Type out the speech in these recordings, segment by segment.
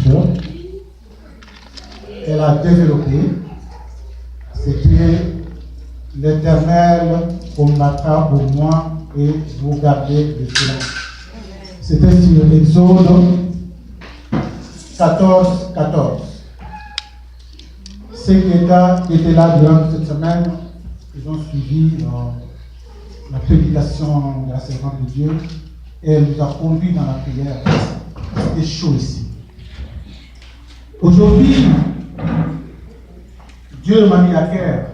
Scripture. Elle a développé. C'était l'Éternel combattra pour moi et vous gardez le silence. C'était sur Exode 14, 14. Ceux qui étaient là durant cette semaine, ils ont suivi la prédication de la servante de Dieu et elle nous a conduits dans la prière. C'était chaud ici. Aujourd'hui, Dieu m'a mis à cœur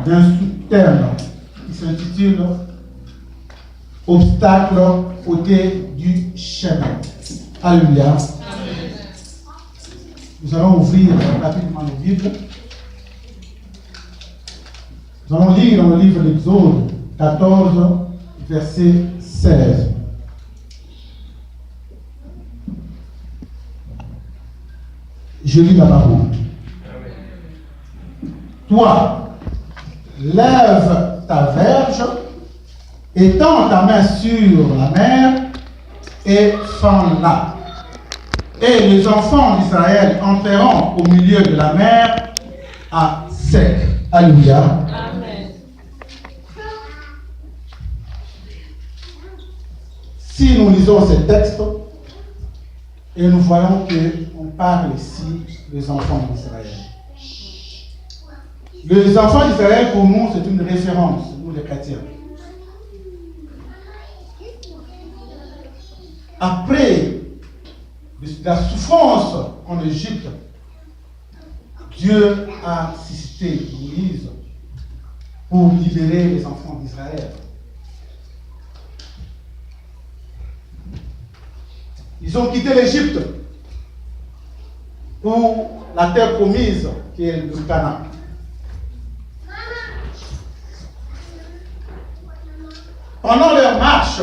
d'un sous-thème qui s'intitule Obstacle côté du chemin. Alléluia. Nous allons ouvrir rapidement nos Bibles. Nous allons lire dans le livre d'Exode 14, verset 16. Je lis la parole. Toi, lève ta verge, étends ta main sur la mer et fends-la. Et les enfants d'Israël entreront au milieu de la mer à sec. Alléluia. Amen. Si nous lisons ces textes, et nous voyons qu'on parle ici des enfants d'Israël. Les enfants d'Israël, pour nous, c'est une référence, nous les chrétiens. Après la souffrance en Égypte, Dieu a suscité Moïse pour libérer les enfants d'Israël. Ils ont quitté l'Égypte pour la terre promise qui est le Canaan. Pendant leur marche,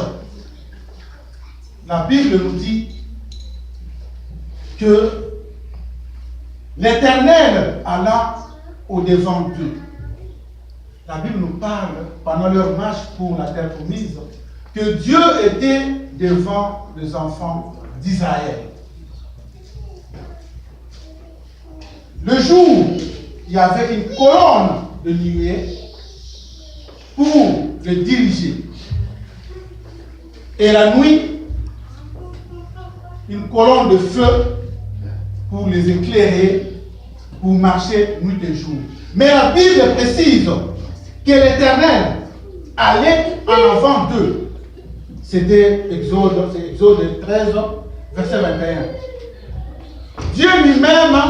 la Bible nous dit que l'Éternel alla au-devant d'eux. La Bible nous parle, pendant leur marche pour la terre promise, que Dieu était devant les enfants d'Israël. Le jour, il y avait une colonne de nuée pour les diriger. Et la nuit, une colonne de feu pour les éclairer, pour marcher nuit et jour. Mais la Bible précise que l'Éternel allait en avant d'eux. C'était Exode 13, verset 21. Dieu lui-même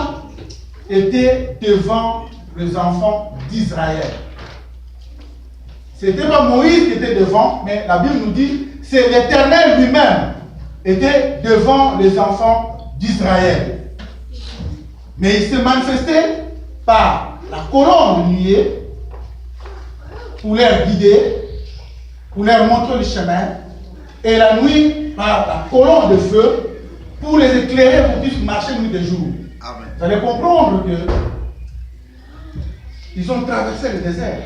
était devant les enfants d'Israël. Ce n'était pas Moïse qui était devant, mais la Bible nous dit que c'est l'Éternel lui-même était devant les enfants d'Israël. Mais il s'est manifesté par la colonne de nuée pour leur guider, pour leur montrer le chemin, et la nuit par la colonne de feu pour les éclairer pour qu'ils puissent marcher nuit et jour. Amen. Vous allez comprendre que ils ont traversé le désert.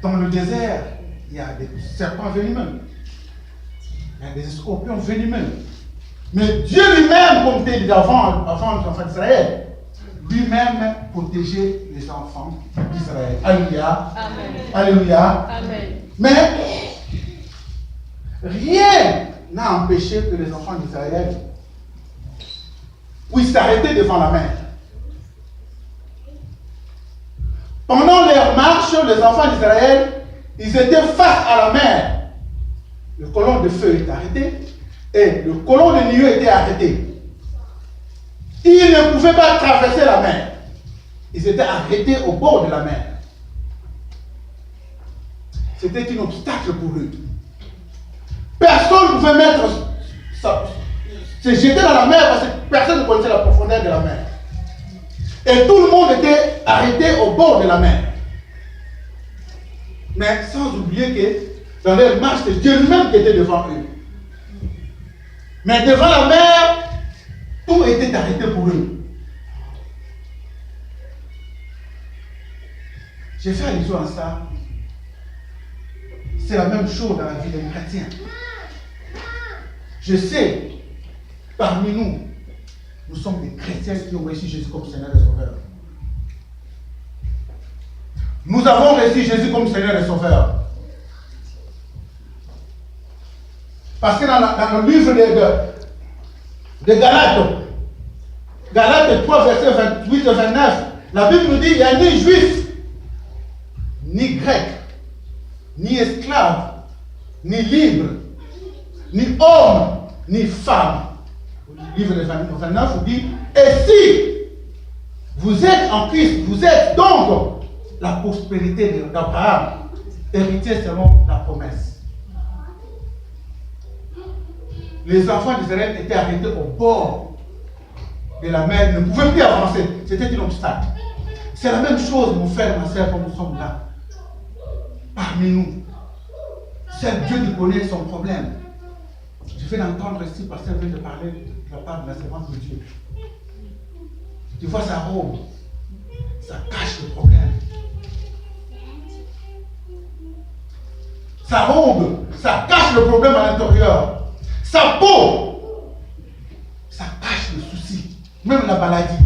Dans le désert, il y a des serpents venimeux. Il y a des scorpions venimeux. Mais Dieu lui-même, comme tu dit avant les enfants d'Israël, lui-même protégeait les enfants d'Israël. Alléluia. Amen. Alléluia. Amen. Mais rien n'a empêché que les enfants d'Israël puissent s'arrêter devant la mer. Pendant leur marche, les enfants d'Israël, ils étaient face à la mer. Le colonne de feu est arrêté et le colonne de nuée était arrêté. Ils ne pouvaient pas traverser la mer. Ils étaient arrêtés au bord de la mer. C'était un obstacle pour eux. Personne ne pouvait se jeter dans la mer parce que personne ne connaissait la profondeur de la mer. Et tout le monde était arrêté au bord de la mer. Mais sans oublier que dans leur marche, c'est Dieu lui-même qui était devant eux. Mais devant la mer, tout était arrêté pour eux. J'ai fait allusion à ça. C'est la même chose dans la vie des chrétiens. Je sais, parmi nous, nous sommes des chrétiens qui ont reçu Jésus comme Seigneur et Sauveur. Nous avons reçu Jésus comme Seigneur et Sauveur. Parce que dans le livre de Galates 3, versets 28 et 29, la Bible nous dit qu'il n'y a ni juif, ni grec, ni esclave, ni libre, ni homme, ni femme. Le livre de 29 vous dit, et si vous êtes en Christ, vous êtes donc la prospérité d'Abraham, héritier selon la promesse. Les enfants d'Israël étaient arrêtés au bord de la mer, ne pouvaient plus avancer. C'était un obstacle. C'est la même chose, mon frère, ma soeur, quand nous sommes là. Parmi nous. Seul Dieu qui connaît son problème. Je viens d'entendre ici, pasteur vient de parler de la part de la servante de Dieu. Tu vois sa robe, ça cache le problème. Sa robe, ça cache le problème à l'intérieur. Sa peau, ça cache le souci, même la maladie.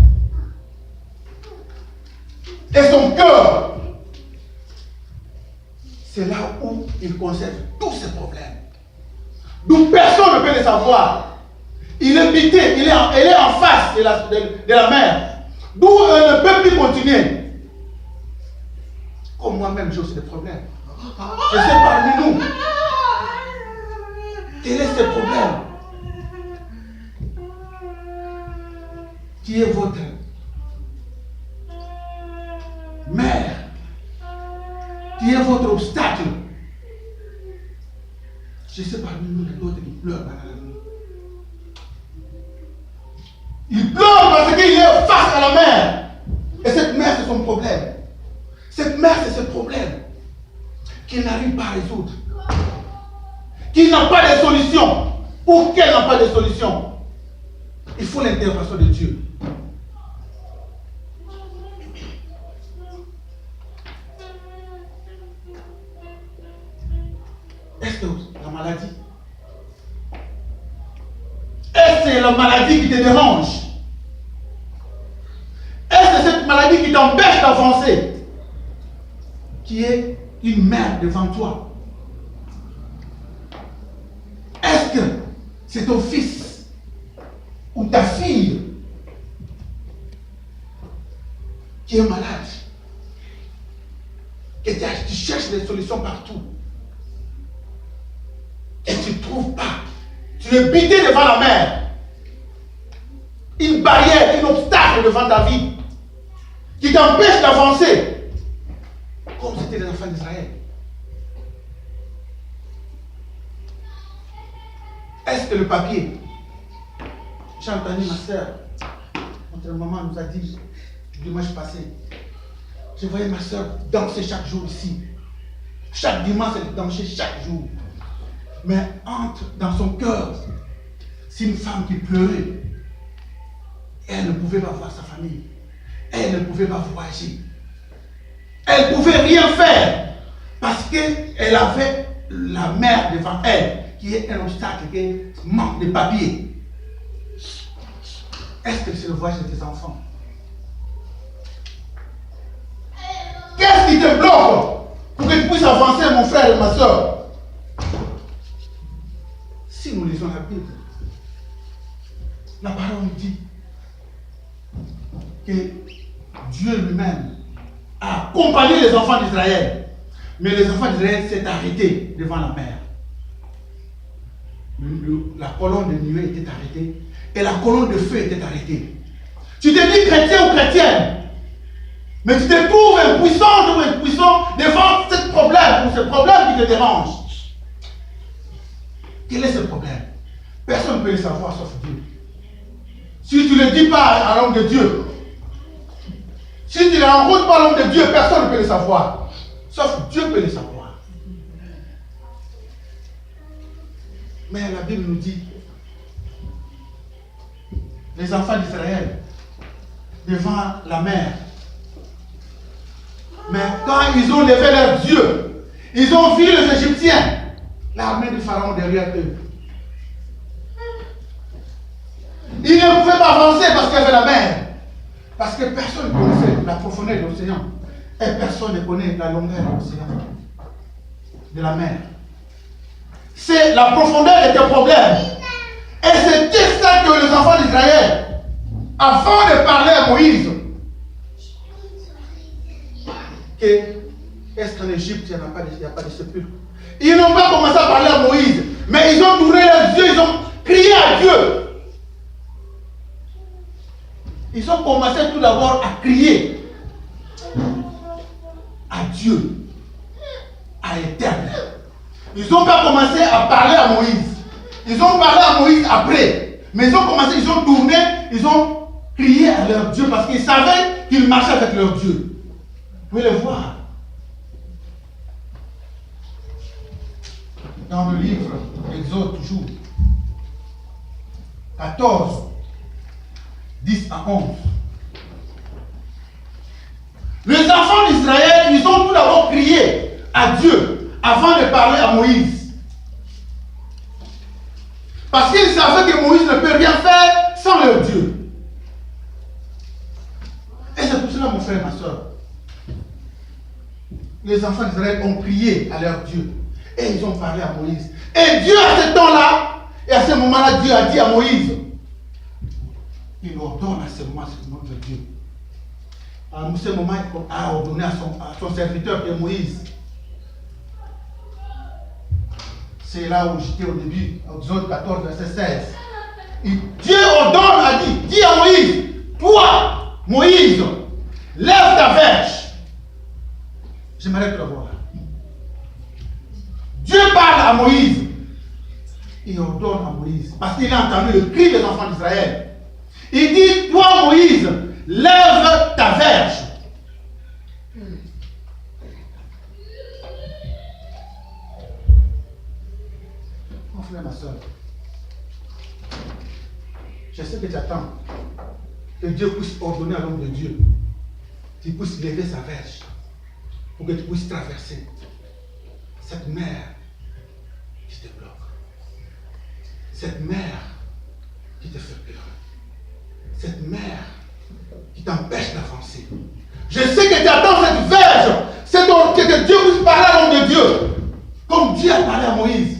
Et son cœur, c'est là où il conserve tous ses problèmes. D'où personne ne peut les savoir. Il est bité, elle est en face de la mer. D'où elle ne peut plus continuer. Comme moi-même, j'ai aussi des problèmes. Je sais parmi nous. Quel est ce problème? Qui est votre mère? Qui est votre obstacle? Je sais parmi nous, les autres qui pleurent dans la nuit. Il pleure parce qu'il est face à la mer. Et cette mer, c'est son problème. Cette mer, c'est ce problème qu'il n'arrive pas à résoudre. Qu'il n'a pas de solution. Ou qu'elle n'a pas de solution. Il faut l'intervention de Dieu. Est-ce que la maladie? Est-ce que c'est la maladie qui te dérange? Est-ce que cette maladie qui t'empêche d'avancer? Qui est une mère devant toi? Est-ce que c'est ton fils ou ta fille qui est malade? Et tu cherches des solutions partout. Et tu ne trouves pas. Tu es bité devant la mer. Une barrière, un obstacle devant ta vie qui t'empêche d'avancer. Comme c'était les enfants d'Israël. Est-ce que le papier? J'ai entendu ma soeur, notre maman nous a dit dimanche passé. Je voyais ma soeur danser chaque jour ici. Chaque dimanche, elle dansait chaque jour. Mais entre dans son cœur, c'est une femme qui pleurait. Elle ne pouvait pas voir sa famille. Elle ne pouvait pas voyager. Elle ne pouvait rien faire. Parce qu'elle avait la mer devant elle, qui est un obstacle, qui est manque de papier. Est-ce que c'est le voyage de tes enfants? Qu'est-ce qui te bloque pour que tu puisses avancer, mon frère et ma soeur? Si nous lisons la Bible, la parole nous dit que Dieu lui-même a accompagné les enfants d'Israël. Mais les enfants d'Israël s'est arrêtés devant la mer. La colonne de nuée était arrêtée et la colonne de feu était arrêtée. Tu te dis chrétien ou chrétienne, mais tu te trouves impuissant ou impuissant devant ce problème ou ce problème qui te dérange. Quel est ce problème? Personne ne peut le savoir sauf Dieu. Si tu ne le dis pas à l'homme de Dieu, si tu ne rencontres pas l'homme de Dieu, personne ne peut le savoir. Sauf Dieu peut le savoir. Mais la Bible nous dit, les enfants d'Israël, devant la mer, mais quand ils ont levé leurs yeux, ils ont vu les Égyptiens, l'armée du Pharaon derrière eux. Ils ne pouvaient pas avancer parce qu'il y avait la mer. Parce que personne ne connaissait la profondeur de l'océan. Et personne ne connaît la longueur de l'océan, de la mer. C'est la profondeur était le problème. Et c'était ça que les enfants d'Israël, avant de parler à Moïse, que est-ce qu'en Égypte, il n'y a pas de sépulcre? Ils n'ont pas commencé à parler à Moïse, mais ils ont tourné les yeux, ils ont crié à Dieu. Ils ont commencé tout d'abord à crier à Dieu, à l'Éternel. Ils n'ont pas commencé à parler à Moïse. Ils ont parlé à Moïse après. Mais ils ont commencé, ils ont tourné, ils ont crié à leur Dieu parce qu'ils savaient qu'ils marchaient avec leur Dieu. Vous pouvez le voir. Dans le livre Exode toujours. 14, 10 à 11. Les enfants d'Israël, ils ont tout d'abord crié à Dieu avant de parler à Moïse. Parce qu'ils savaient que Moïse ne peut rien faire sans leur Dieu. Et c'est pour cela, mon frère et ma soeur, les enfants d'Israël ont crié à leur Dieu. Et ils ont parlé à Moïse. Et Dieu, à ce temps-là, et à ce moment-là, Dieu a dit à Moïse, il ordonne à ce moment, c'est le nom de Dieu. À ce moment, il a ordonné à son serviteur qui est Moïse. C'est là où j'étais au début, Exode 14, verset 16. Et Dieu ordonne, a dit, dis à Moïse, toi, Moïse, lève ta verge. J'aimerais te le voir. Dieu parle à Moïse. Il ordonne à Moïse, parce qu'il a entendu le cri des enfants d'Israël. Il dit, toi Moïse, lève ta verge. Mon frère, ma soeur, je sais que tu attends que Dieu puisse ordonner à l'homme de Dieu qu'il puisse lever sa verge pour que tu puisses traverser cette mer qui te bloque, cette mer qui te fait peur, cette mer qui t'empêche d'avancer. Je sais que tu attends cette verge, c'est donc que Dieu puisse parler à l'homme de Dieu, comme Dieu a parlé à Moïse.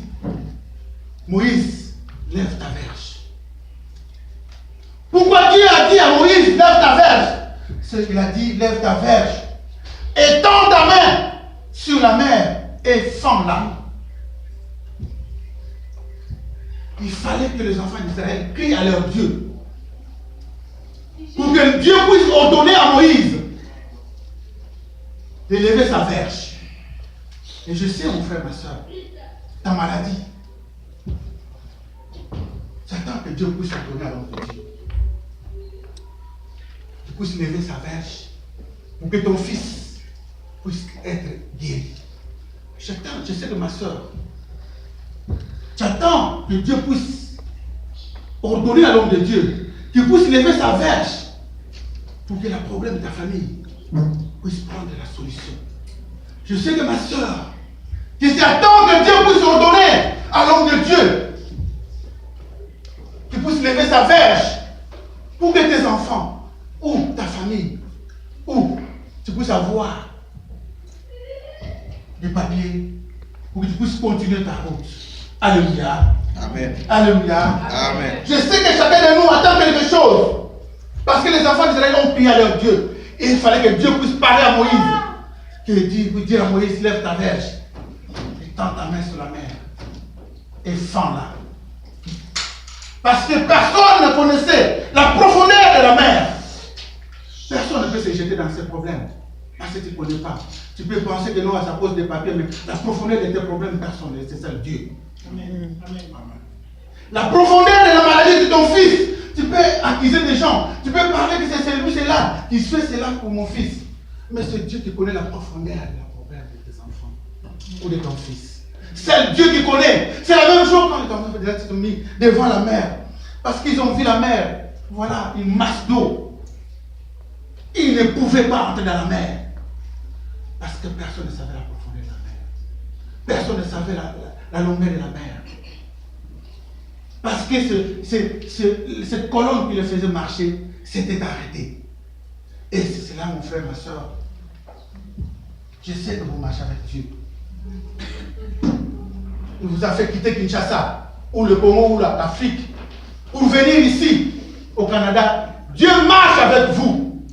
Moïse, lève ta verge. Pourquoi Dieu a dit à Moïse, lève ta verge? C'est qu'il a dit, lève ta verge. Étends ta main sur la mer et fends-la. Il fallait que les enfants d'Israël crient à leur Dieu. Pour que Dieu puisse ordonner à Moïse de lever sa verge. Et je sais, mon frère, ma soeur, ta maladie, j'attends que Dieu puisse ordonner à l'homme de Dieu. Qu'il puisse lever sa verge pour que ton fils puisse être guéri. J'attends, je sais que ma soeur, j'attends que Dieu puisse ordonner à l'homme de Dieu qu'il puisse lever sa verge pour que le problème de ta famille puisse prendre la solution. Je sais que ma soeur, que j'attends que Dieu puisse ordonner à l'homme de Dieu qu'il puisse lever sa verge pour que tes enfants ou ta famille ou tu puisses avoir des papiers pour que tu puisses continuer ta route. Alléluia. Amen. Alléluia. Amen. Je sais que chacun de nous attend quelque chose. Parce que les enfants d'Israël ont prié à leur Dieu. Et il fallait que Dieu puisse parler à Moïse. Qu'il dit à Moïse, lève ta verge. Et tends ta main sur la mer. Et fends-la. Parce que personne ne connaissait la profondeur de la mer. Personne ne peut se jeter dans ces problèmes. Parce que tu ne connais pas. Tu peux penser que non, ça pose des papiers, mais la profondeur de tes problèmes, personne ne c'est ça le Dieu. Amen. Amen. La profondeur de la maladie de ton fils, tu peux accuser des gens, tu peux parler que c'est lui, c'est là, qui fait cela pour mon fils. Mais c'est Dieu qui connaît la profondeur de la problème de tes enfants ou de ton fils. C'est Dieu qui connaît. C'est la même chose quand les enfants sont mis devant la mer. Parce qu'ils ont vu la mer, voilà, une masse d'eau. Ils ne pouvaient pas entrer dans la mer. Parce que personne ne savait la profondeur de la mer. Personne ne savait la longueur de la mer. Parce Parce que cette colonne qui le faisait marcher s'était arrêtée. Et c'est cela, mon frère, ma soeur. Je sais que vous marchez avec Dieu. Il vous a fait quitter Kinshasa, ou le Congo, ou l'Afrique, pour venir ici, au Canada. Dieu marche avec vous.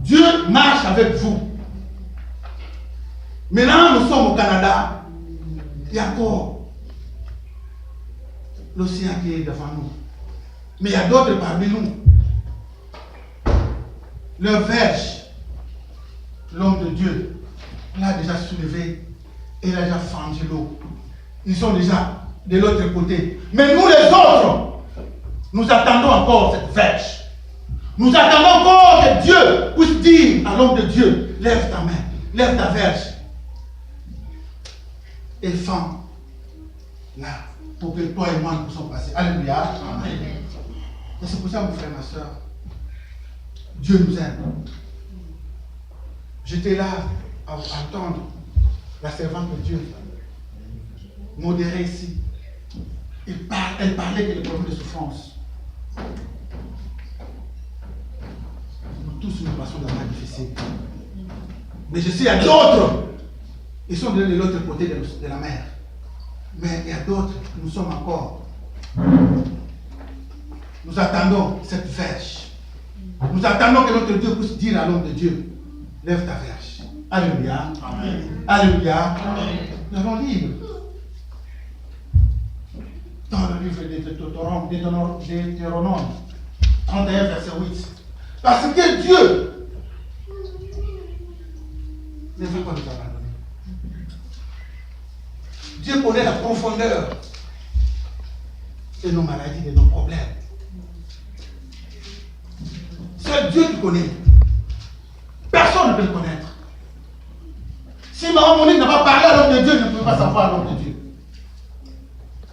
Dieu marche avec vous. Maintenant, nous sommes au Canada. Il y a encore l'océan qui est devant nous. Mais il y a d'autres parmi nous. Leur verge, l'homme de Dieu, l'a déjà soulevé et il a déjà fendu l'eau. Ils sont déjà de l'autre côté. Mais nous les autres, nous attendons encore cette verge. Nous attendons encore que Dieu puisse dire à l'homme de Dieu, lève ta main, lève ta verge. Et fends là, pour que toi et moi nous puissions passer. Alléluia. Amen. Et c'est pour ça, mon frère, ma soeur, Dieu nous aime. J'étais là à entendre la servante de Dieu modérée ici. Elle parlait que des problèmes de souffrance. Nous tous nous passons dans la difficile. Mais je sais, il y a d'autres. Ils sont de l'autre côté de la mer. Mais il y a d'autres, nous sommes encore. Nous attendons cette verge. Nous attendons que notre Dieu puisse dire à l'homme de Dieu, lève ta verge. Alléluia. Amen. Alléluia. Amen. Nous allons lire dans le livre de Deutéronome 31, verset 8. Parce que Dieu ne veut pas nous abandonner. Dieu connaît la profondeur de nos maladies, de nos problèmes. C'est Dieu qui connaît. Personne ne peut le connaître. Si Maman Monique n'a pas parlé à l'homme de Dieu, il ne peut pas savoir l'homme de Dieu.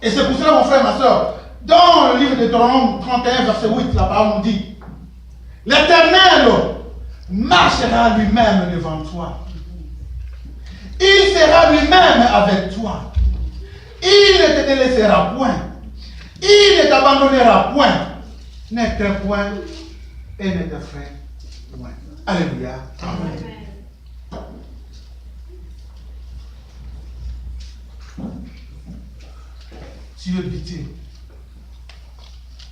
Et c'est pour cela, mon frère, ma soeur, dans le livre de Deutéronome 31, verset 8, la parole nous dit, l'Éternel marchera lui-même devant toi. Il sera lui-même avec toi. Il ne te délaissera point. Il ne t'abandonnera point. Ne crains point et ne te freine point. Alléluia. Amen. Tu es pitié.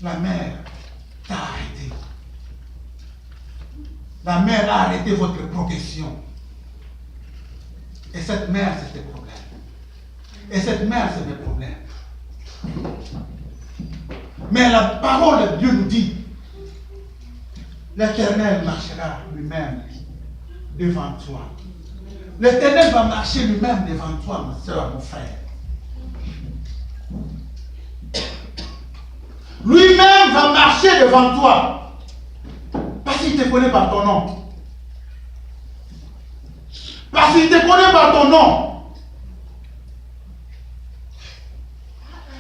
La mer t'a arrêté. La mer a arrêté votre progression. Et cette mer, c'est tes problèmes. Et cette mer, c'est mes problèmes. Mais la parole de Dieu nous dit, l'Éternel marchera lui-même devant toi. L'Éternel va marcher lui-même devant toi, ma soeur, mon frère. Lui-même va marcher devant toi. Parce qu'il te connaît par ton nom. Parce qu'il te connaît par ton nom.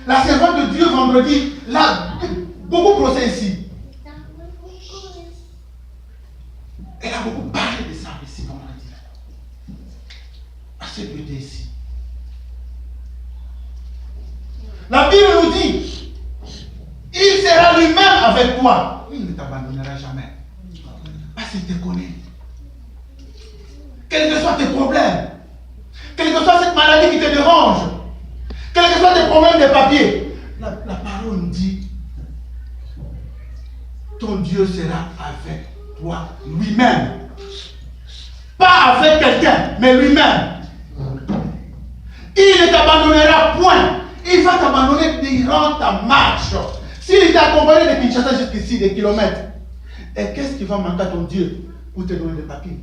La servante de Dieu vendredi, là, beaucoup procès ici. Elle a beaucoup parlé de ça ici vendredi. À ce Dieu ici. La Bible nous dit, il sera lui-même avec toi. Il ne t'abandonnera jamais. Parce qu'il te connaît. Quels que soient tes problèmes, quelle que soit cette maladie qui te dérange, quels que soient tes problèmes de papier, la parole nous dit, ton Dieu sera avec toi lui-même. Pas avec quelqu'un, mais lui-même. Il ne t'abandonnera point. Il va t'abandonner durant ta marche. S'il t'a accompagné de Kinshasa jusqu'ici, des kilomètres, et qu'est-ce qui va manquer à ton Dieu pour te donner des papiers?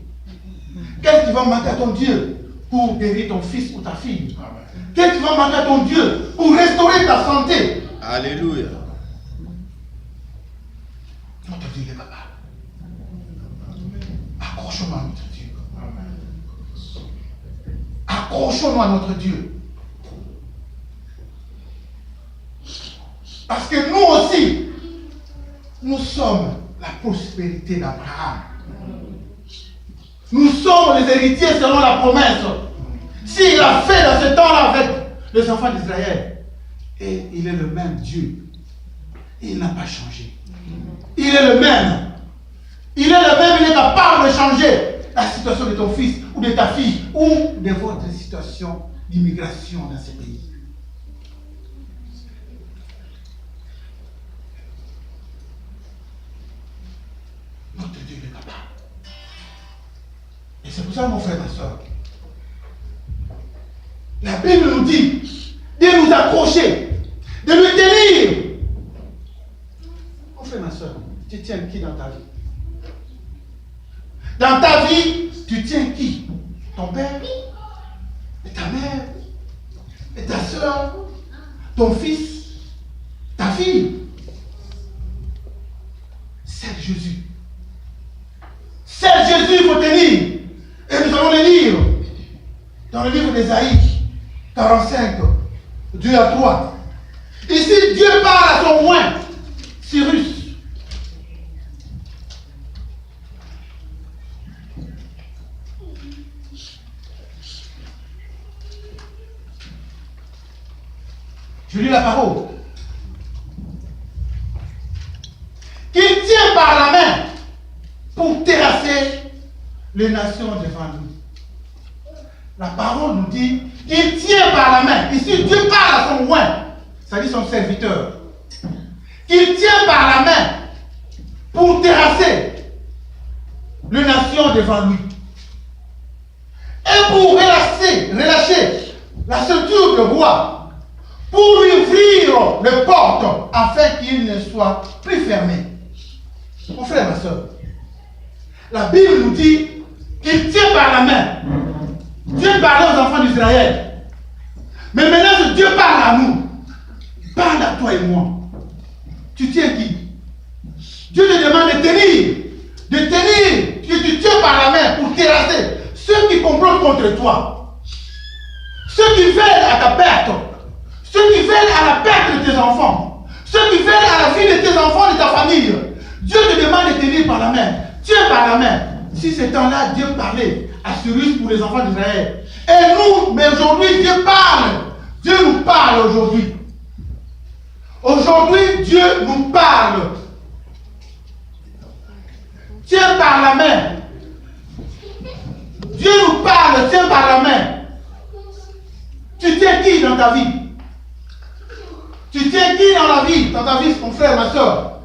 Qu'est-ce qui va manquer à ton Dieu pour guérir ton fils ou ta fille? Qu'est-ce qui va manquer à ton Dieu pour restaurer ta santé? Alléluia. Notre Dieu est capable. Accrochons-nous à notre Dieu. Accrochons-nous à notre Dieu. Parce que nous aussi, nous sommes la prospérité d'Abraham. Nous sommes les héritiers selon la promesse. S'il a fait dans ce temps-là avec les enfants d'Israël, Et il est le même Dieu. Il n'a pas changé. Il est le même. Il est le même, il est capable de changer la situation de ton fils ou de ta fille ou de votre situation d'immigration dans ce pays. Notre Dieu est capable. Et c'est pour ça, mon frère, ma soeur, la Bible nous dit de nous accrocher, de nous tenir. Mon frère, ma soeur, tu tiens qui dans ta vie? Dans ta vie, tu tiens qui? Ton père? Et ta mère? Et ta soeur? Ton fils? Ta fille? C'est Jésus. C'est Jésus, il faut tenir. Et nous allons le lire dans le livre d'Ésaïe 45, 2 à 3. Ici, Dieu parle à son oint, Cyrus. Je lis la parole. Qu'il tient par la main pour terrasser les nations devant nous. La parole nous dit qu'il tient par la main. Ici, Dieu parle à son oint, c'est-à-dire son serviteur. Qu'il tient par la main pour terrasser les nations devant lui. Et pour relâcher la ceinture de roi, pour lui ouvrir les portes afin qu'il ne soit plus fermé. Mon frère, ma soeur, la Bible nous dit qu'il tient par la main. Dieu parlait aux enfants d'Israël. Mais maintenant, Dieu parle à nous. Il parle à toi et moi. Tu tiens qui? Dieu te demande de tenir. De tenir. Que tu tiens par la main pour terrasser ceux qui complotent contre toi. Ceux qui veulent à ta perte. Ceux qui veulent à la perte de tes enfants. Ceux qui veulent à la vie de tes enfants, de ta famille. Dieu te demande de tenir par la main. Tiens par la main. Si ce temps-là, Dieu parlait à Cyrus pour les enfants d'Israël. Et nous, mais aujourd'hui, Dieu parle. Dieu nous parle aujourd'hui. Aujourd'hui, Dieu nous parle. Tiens par la main. Dieu nous parle, tiens par la main. Tu tiens qui dans ta vie? Tu tiens qui dans la vie, dans ta vie, mon frère, ma soeur?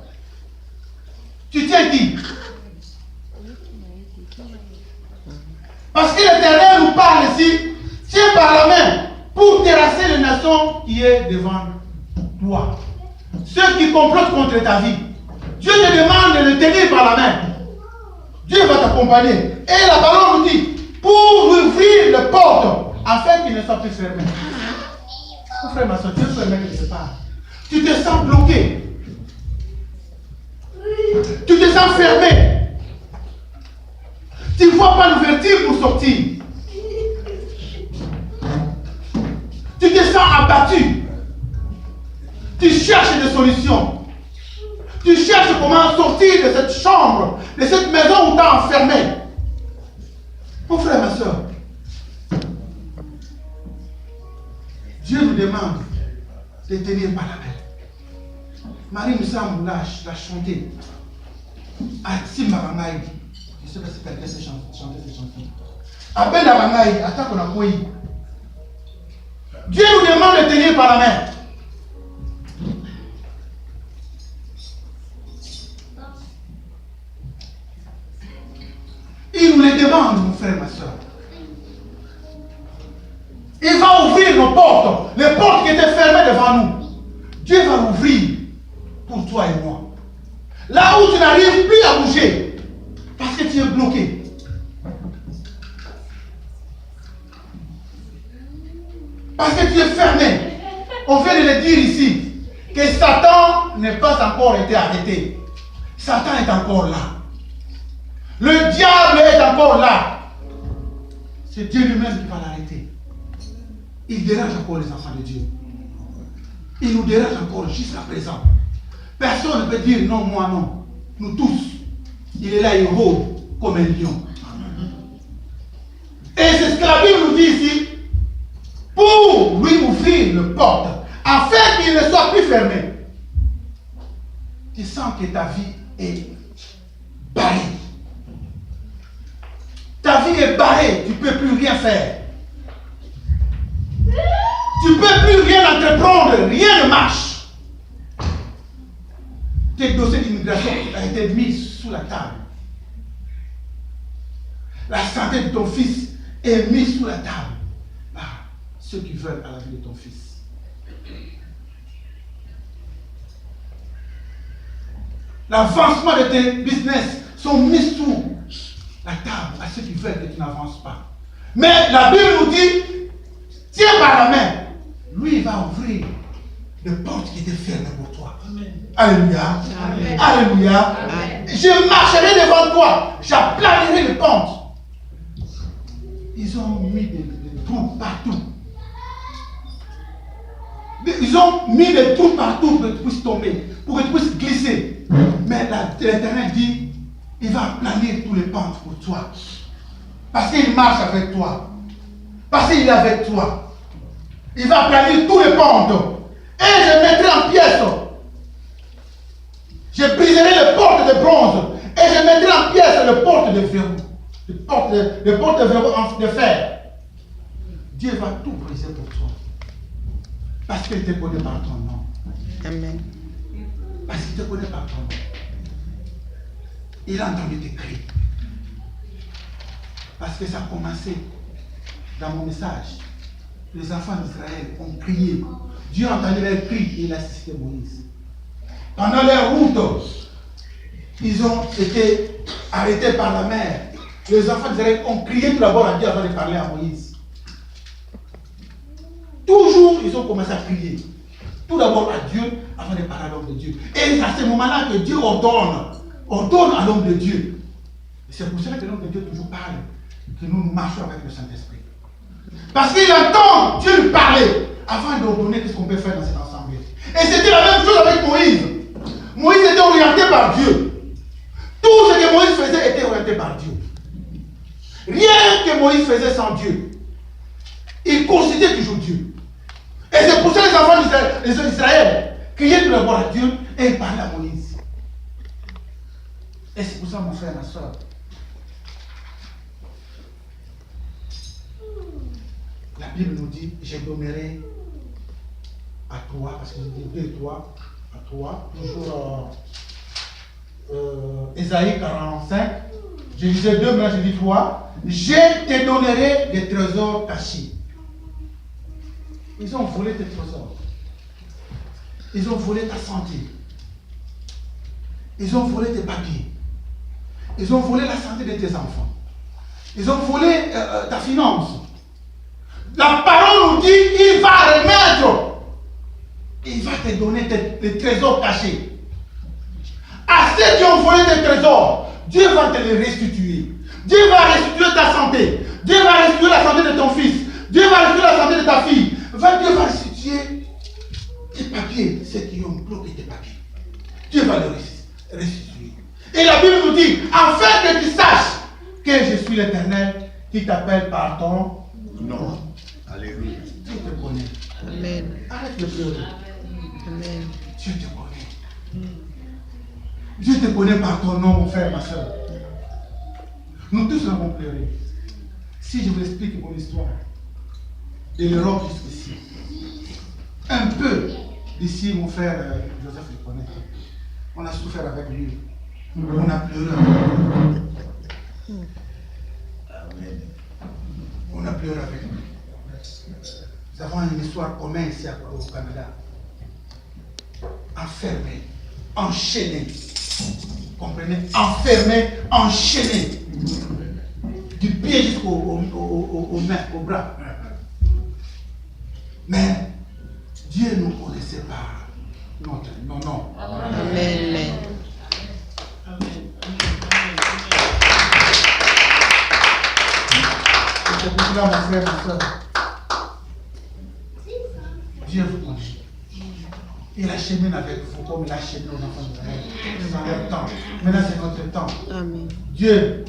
Tu tiens qui? Parce que l'Éternel nous parle ici, tiens par la main pour terrasser les nations qui est devant toi. Ceux qui complotent contre ta vie. Dieu te demande de le tenir par la main. Dieu va t'accompagner. Et la parole nous dit, pour ouvrir les portes, afin qu'il ne soit plus fermé. Mon frère, ma soeur, Dieu ferme quelque part. Tu te sens bloqué. Tu te sens fermé. Tu ne vois pas l'ouverture pour sortir. Tu te sens abattu. Tu cherches des solutions. Tu cherches comment sortir de cette chambre, de cette maison où tu es enfermé. Mon frère, ma soeur, Dieu nous demande de tenir par la main. Marie Moussam l'a chanté. Atsi Marangaï. Je ne sais pas si quelqu'un sait chanter cette chanson. Appelle la Marangaï, attends qu'on a quoi. Dieu nous demande de tenir par la main. Il nous les demande, mon frère, ma soeur. Il va ouvrir nos portes, les portes qui étaient fermées devant nous. Dieu va l'ouvrir pour toi et moi. Là où tu n'arrives plus à bouger, parce que tu es bloqué. Parce que tu es fermé. On vient de le dire ici, que Satan n'est pas encore été arrêté. Satan est encore là. Le diable est encore là. C'est Dieu lui-même qui va l'arrêter. Il dérange encore les enfants de Dieu. Il nous dérange encore jusqu'à présent. Personne ne peut dire non, moi non. Nous tous. Il est là, il rôde comme un lion. Et c'est ce que la Bible nous dit ici. Pour lui ouvrir le porte, afin qu'il ne soit plus fermé. Tu sens que ta vie est barrée. Ta vie est barrée, tu ne peux plus rien faire. Tu ne peux plus rien entreprendre, rien ne marche. Tes dossiers d'immigration ont été mis sous la table. La santé de ton fils est mise sous la table par ceux qui veulent à la vie de ton fils. L'avancement de tes business sont mis sous la table à ceux qui veulent que tu n'avances pas. Mais la Bible nous dit, tiens par la main, lui il va ouvrir les portes qui étaient fermées pour toi. Amen. Alléluia. Amen. Alléluia. Amen. Je marcherai devant toi, j'aplanirai les pentes. Ils ont mis des trous partout. Ils ont mis des trous partout pour que tu puisses tomber, pour que tu puisses glisser. Mais l'Éternel dit, il va planer tous les pentes pour toi. Parce qu'il marche avec toi. Parce qu'il est avec toi. Il va planer tous les pentes. Et je mettrai en pièces. Je briserai les portes de bronze. Et je mettrai en pièces les portes de verrou. Les portes de verrou de fer. Dieu va tout briser pour toi. Parce qu'il te connaît par ton nom. Amen. Parce qu'il te connaît par ton nom. Il a entendu tes cris. Parce que ça a commencé dans mon message. Les enfants d'Israël ont crié. Dieu a entendu leurs cris et il a assisté Moïse. Pendant leur route, ils ont été arrêtés par la mer. Les enfants d'Israël ont crié tout d'abord à Dieu avant de parler à Moïse. Toujours, ils ont commencé à crier. Tout d'abord à Dieu avant de parler à l'homme de Dieu. Et c'est à ce moment-là que Dieu ordonne à l'homme de Dieu. Et c'est pour cela que l'homme de Dieu toujours parle, que nous marchons avec le Saint-Esprit. Parce qu'il entend Dieu lui parler avant d'ordonner ce qu'on peut faire dans cette assemblée. Et c'était la même chose avec Moïse. Moïse était orienté par Dieu. Tout ce que Moïse faisait était orienté par Dieu. Rien que Moïse faisait sans Dieu. Il considérait toujours Dieu. Et c'est pour ça que les enfants d'Israël criaient tout d'abord à Dieu et ils parlaient à Moïse. Et c'est pour ça, mon frère, ma soeur, la Bible nous dit, je donnerai à toi, parce que je dis de toi, à toi, toujours Ésaïe 45, je disais 2, mais là je dis 3, je te donnerai des trésors cachés. Ils ont volé tes trésors. Ils ont volé ta santé. Ils ont volé tes papiers. Ils ont volé la santé de tes enfants. Ils ont volé ta finance. La parole nous dit, il va remettre. Il va te donner les trésors cachés. À ceux qui ont volé tes trésors, Dieu va te les restituer. Dieu va restituer ta santé. Dieu va restituer la santé de ton fils. Dieu va restituer la santé de ta fille. Dieu va restituer tes papiers, ceux qui ont bloqué tes papiers. Dieu va les restituer. Et la Bible nous dit, afin que tu saches que je suis l'Éternel qui t'appelle par ton nom. Alléluia. Dieu te connaît. Amen. Arrête de pleurer. Amen. Dieu te connaît. Dieu te connaît par ton nom, mon frère, ma soeur. Nous tous avons pleuré. Si je vous explique mon histoire, de l'Europe jusqu'ici, un peu d'ici, mon frère Joseph le connaît. On a souffert avec lui. On a pleuré avec lui. Amen. On a pleuré avec lui. Nous avons une histoire commune ici au Canada. Enfermé, enchaîné. Vous comprenez? Enfermé, enchaîné. Du pied jusqu'aux mains, aux bras. Mais Dieu nous connaissait par notre nom. Amen. C'est pour cela, mon frère, ma soeur. Dieu vous connaît. Il achemine avec vous comme il achemine aux enfants d'Israël. C'est leur temps. Maintenant, c'est notre temps. Amen. Dieu,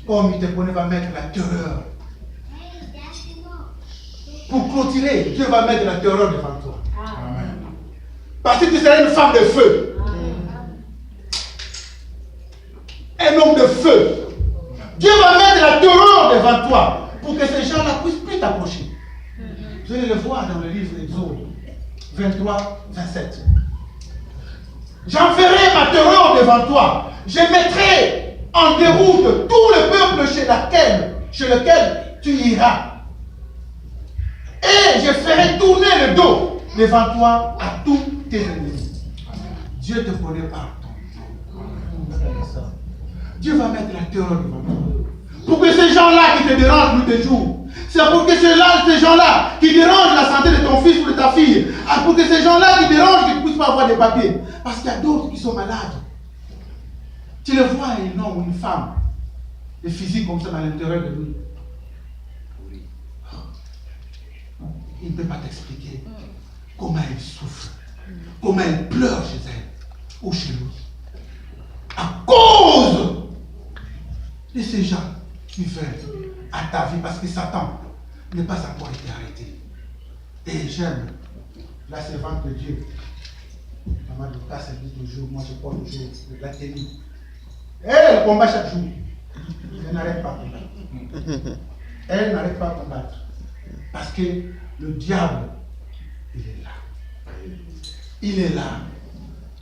comme il te connaît, va mettre la terreur. Pour clôturer, Dieu va mettre la terreur devant toi. Parce que tu seras une femme de feu. Un homme de feu. Dieu va mettre la terreur devant toi pour que ces gens-là ne puissent plus t'approcher. Vous allez le voir dans le livre d'Exode 23, 27. J'enverrai ma terreur devant toi. Je mettrai en déroute tout le peuple chez lequel tu iras. Et je ferai tourner le dos devant toi à tous tes ennemis. Dieu te connaît par ton nom. Dieu va mettre la terreur devant toi. Pour que ces gens-là qui te dérangent nuit et jour, c'est pour que ces gens-là qui dérangent la santé de ton fils ou de ta fille, pour que ces gens-là qui dérangent qu'ils ne puissent pas avoir des papiers. Parce qu'il y a d'autres qui sont malades. Tu le vois, un homme ou une femme, des physiques comme ça dans l'intérieur de lui. Il ne peut pas t'expliquer comment elle souffre, comment elle pleure chez elle ou chez lui. À cause de ces gens qui veulent à ta vie, parce que Satan n'est pas encore été arrêté. Et j'aime la servante de Dieu. Maman Lucas, elle dit toujours, moi je porte toujours de la tenue. Elle combat chaque jour. Elle n'arrête pas de combattre. Elle n'arrête pas de combattre. Parce que le diable, il est là. Il est là.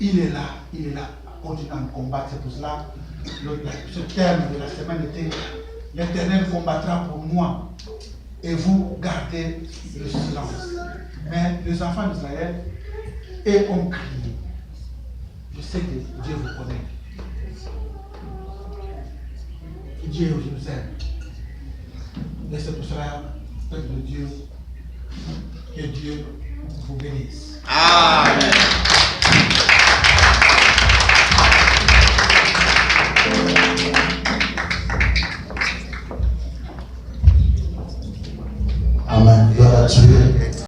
Il est là. Il est là. Continuant de combattre. C'est pour cela ce terme de la semaine était l'Éternel combattra pour moi et vous gardez le silence. Mais les enfants d'Israël ont crié. Je sais que Dieu vous connaît. Dieu vous aime. Et c'est pour cela, peuple de Dieu, que Dieu vous bénisse. Amen. Amen. Gloire à Dieu.